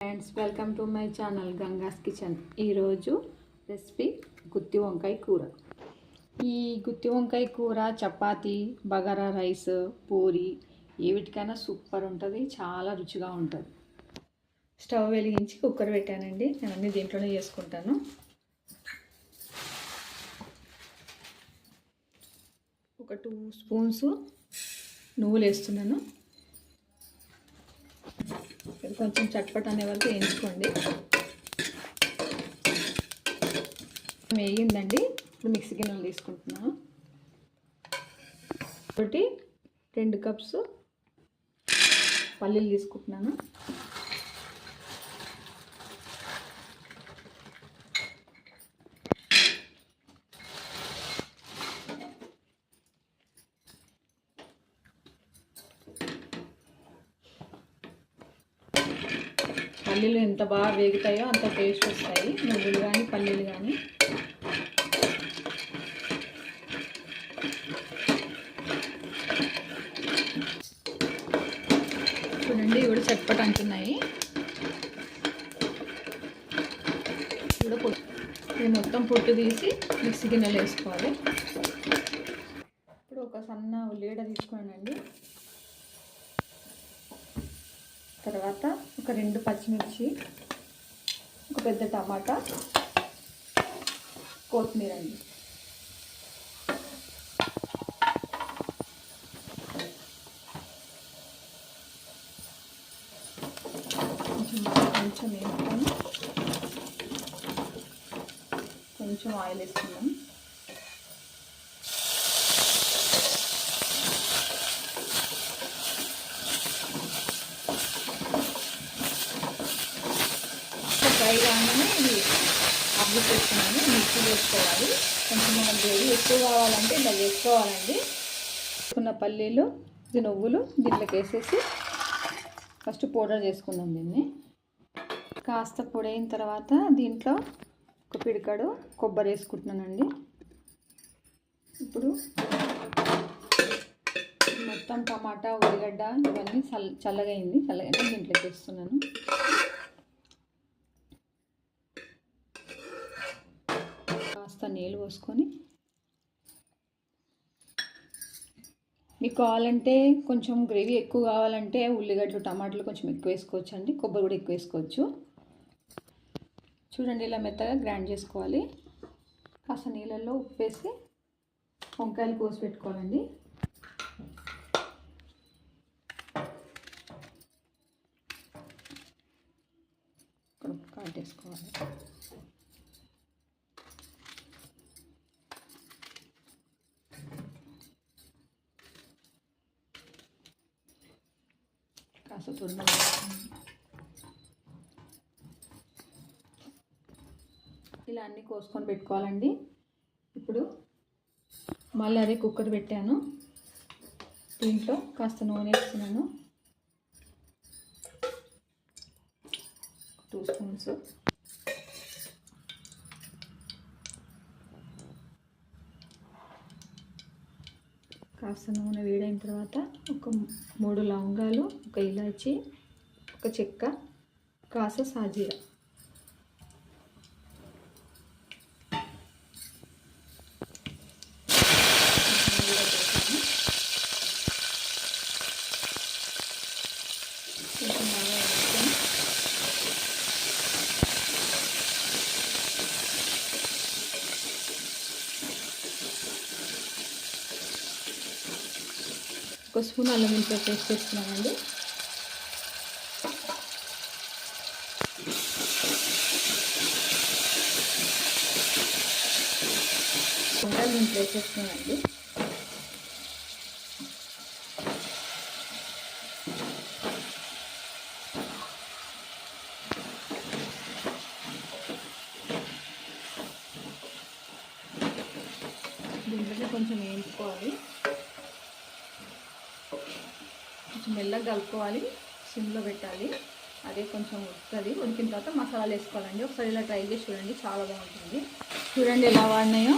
Friends, welcome to my channel Ganga's kitchen. ఈరోజు recipe గుత్తి వంకాయ కూర. ఈ గుత్తి వంకాయ కూర చపాతీ, బగారా రైస్, పూరి ఏవిటికైనా సూపర్ ఉంటుంది, చాలా రుచిగా ఉంటుంది. స్టవ్ వెలిగించి కుక్కర్ పెట్టానండి. నేను అన్నీ దీంట్లోనే చేసుకుంటాను. ఒక 2 స్పూన్స్ నువ్వులు వేస్తున్నాను. కొంచెం చట్పట్ అనే వరకు వేయించుకోండి. వేగిందండి. ఇప్పుడు మిక్సీ గిన్నెలు తీసుకుంటున్నాను. 2 కప్స్ పల్లీలు తీసుకుంటున్నాను. పల్లీలు ఎంత బాగా వేగుతాయో అంత టేస్ట్ వస్తాయి, నువ్వులు కానీ పల్లీలు కానీ. చూడండి, ఇవి కూడా చట్పట్ అంటున్నాయి. ఇది మొత్తం పొట్టు తీసి మిక్సీ గిన్నెలు వేసుకోవాలి. ఇప్పుడు ఒక సన్న ఉల్లిగడ్డ తీసుకున్నానండి. తర్వాత ఒక 2 పచ్చిమిర్చి, ఒక పెద్ద టమాటా, కొత్తిమీర అండి. కొంచెం వేసుకొని కొంచెం ఆయిల్ వేసుకున్నాం. ఫ్రై కాగానే ఇది అబ్జర్వ్ చేసుకున్నాను. మిక్సీ వేసుకోవాలి. కొంచెం గ్రేవీ ఎక్కువ కావాలంటే ఇలా వేసుకోవాలండి. వేసుకున్న పల్లీలు, ఇది నువ్వులు దీంట్లోకి వేసేసి ఫస్ట్ పౌడర్ చేసుకుందాం. దీన్ని కాస్త పొడైన తర్వాత దీంట్లో ఒక పిడికాడు కొబ్బరి వేసుకుంటున్నానండి. ఇప్పుడు మొత్తం టమాటా, ఉల్లిగడ్డ ఇవన్నీ చల్లగైంది. దీంట్లోకి వేస్తున్నాను. కాస్త నీళ్ళు పోసుకొని, మీకు కావాలంటే కొంచెం గ్రేవీ ఎక్కువ కావాలంటే ఉల్లిగడ్డలు, టమాటాలు కొంచెం ఎక్కువ వేసుకోవచ్చు అండి. కొబ్బరి కూడా ఎక్కువ వేసుకోవచ్చు. చూడండి, ఇలా మెత్తగా గ్రైండ్ చేసుకోవాలి. కాస్త నీళ్ళల్లో ఉప్పు వేసి వంకాయలు కోసి పెట్టుకోవాలండి. ఇక్కడ ఉప్పు కాటేసుకోవాలి. కాస్త తురుము ఇలా అన్నీ కోసుకొని పెట్టుకోవాలండి. ఇప్పుడు మళ్ళీ అదే కుక్కర్ పెట్టాను. దీంట్లో కాస్త నూనె వేస్తున్నాను. 2 స్పూన్స్. కాస్త నూనె వేడైన తర్వాత ఒక 3 లవంగాలు, ఒక ఇలాచి, ఒక చెక్క, కాస్త సాజీరా, ఒక స్పూన్ అల్లం వెల్లుల్లి పేస్ట్ వేస్తున్నానండి. వంకాయలు దీంట్లో వేసేస్తున్నానండి. దీంట్లోనే కొంచెం వేయించుకోవాలి. కొంచెం మెల్లగా కలుపుకోవాలి, సిమ్లో పెట్టాలి. అదే కొంచెం ఉడుకుతుంది. ఉడికిన తర్వాత మసాలాలు వేసుకోవాలండి. ఒకసారి ఇలా ట్రై చేసి చూడండి, చాలా బాగుంటుంది. చూడండి ఎలా వాడినాయో.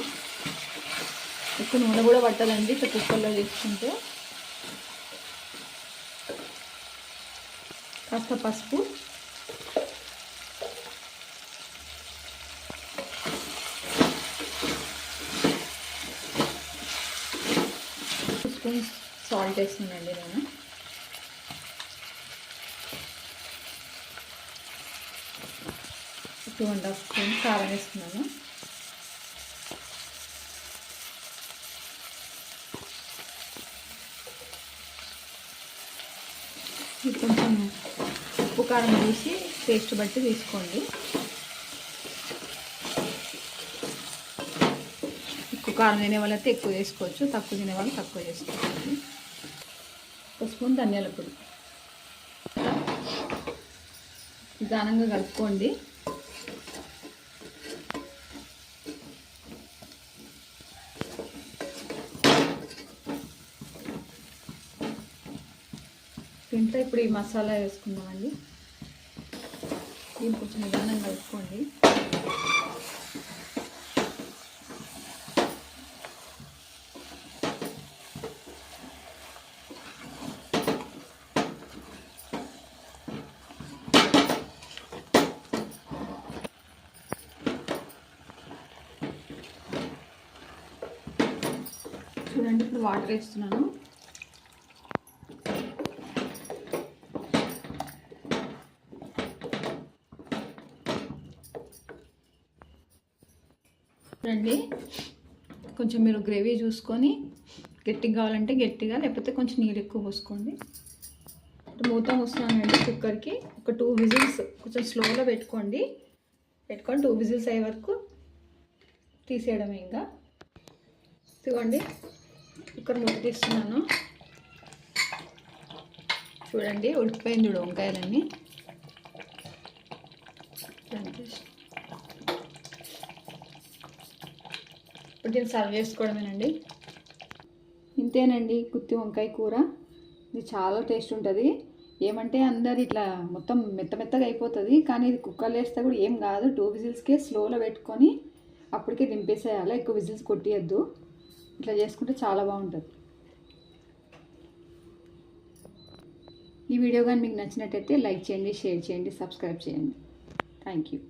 ఎక్కువ నూనె కూడా పట్టదండి ఇట్లా కుక్కర్లో చేసుకుంటే. కాస్త పసుపు, స్పూన్ సాల్ట్ వేస్తున్నానండి నేను. టూ అండ్ హాఫ్ స్పూన్ కారం వేస్తున్నాను. కొంచెం ఉప్పు కారం వేసి టేస్ట్ బట్టి తీసుకోండి. ఎక్కువ కారం తినే వాళ్ళైతే ఎక్కువ వేసుకోవచ్చు, తక్కువ తినే వాళ్ళు తక్కువ చేసుకోవచ్చు. ఒక స్పూన్ ధనియాల పొడి నిదానంగా కలుపుకోండి. దీంట్లో ఇప్పుడు ఈ మసాలా వేసుకుందామండి. దీన్ని కొంచెం నిదానంగా కలుపుకోండి. చూడండి, ఇప్పుడు వాటర్ వేస్తున్నాను. చూడండి, కొంచెం మీరు గ్రేవీ చూసుకొని గట్టిగా కావాలంటే గట్టిగా, లేకపోతే కొంచెం నీళ్ళు ఎక్కువ పోసుకోండి. మూత వస్తున్నానండి కుక్కర్కి. ఒక 2 విజిల్స్ కొంచెం స్లోలో పెట్టుకొని 2 విజిల్స్ అయ్యే వరకు తీసేయడమే. ఇంకా ఇదిగోండి, కుక్కర్ మూత తీస్తున్నాను. చూడండి, ఉడికిపోయింది చూడు వంకాయలన్నీ. ఇప్పుడు దీన్ని సర్వ్ చేసుకోవడమేనండి. ఇంతేనండి గుత్తి వంకాయ కూర. ఇది చాలా టేస్ట్ ఉంటుంది. ఏమంటే అందరు ఇట్లా మొత్తం మెత్తగా అయిపోతుంది, కానీ ఇది కుక్కర్లో వేస్తే కూడా ఏం కాదు. 2 విజిల్స్కే స్లోలో పెట్టుకొని అప్పటికే దింపేసేయాలి. ఎక్కువ విజిల్స్ కొట్టియద్దు. ఇట్లా చేసుకుంటే చాలా బాగుంటుంది. ఈ వీడియో కానీ మీకు నచ్చినట్టయితే లైక్ చేయండి, షేర్ చేయండి, సబ్స్క్రైబ్ చేయండి. Thank you.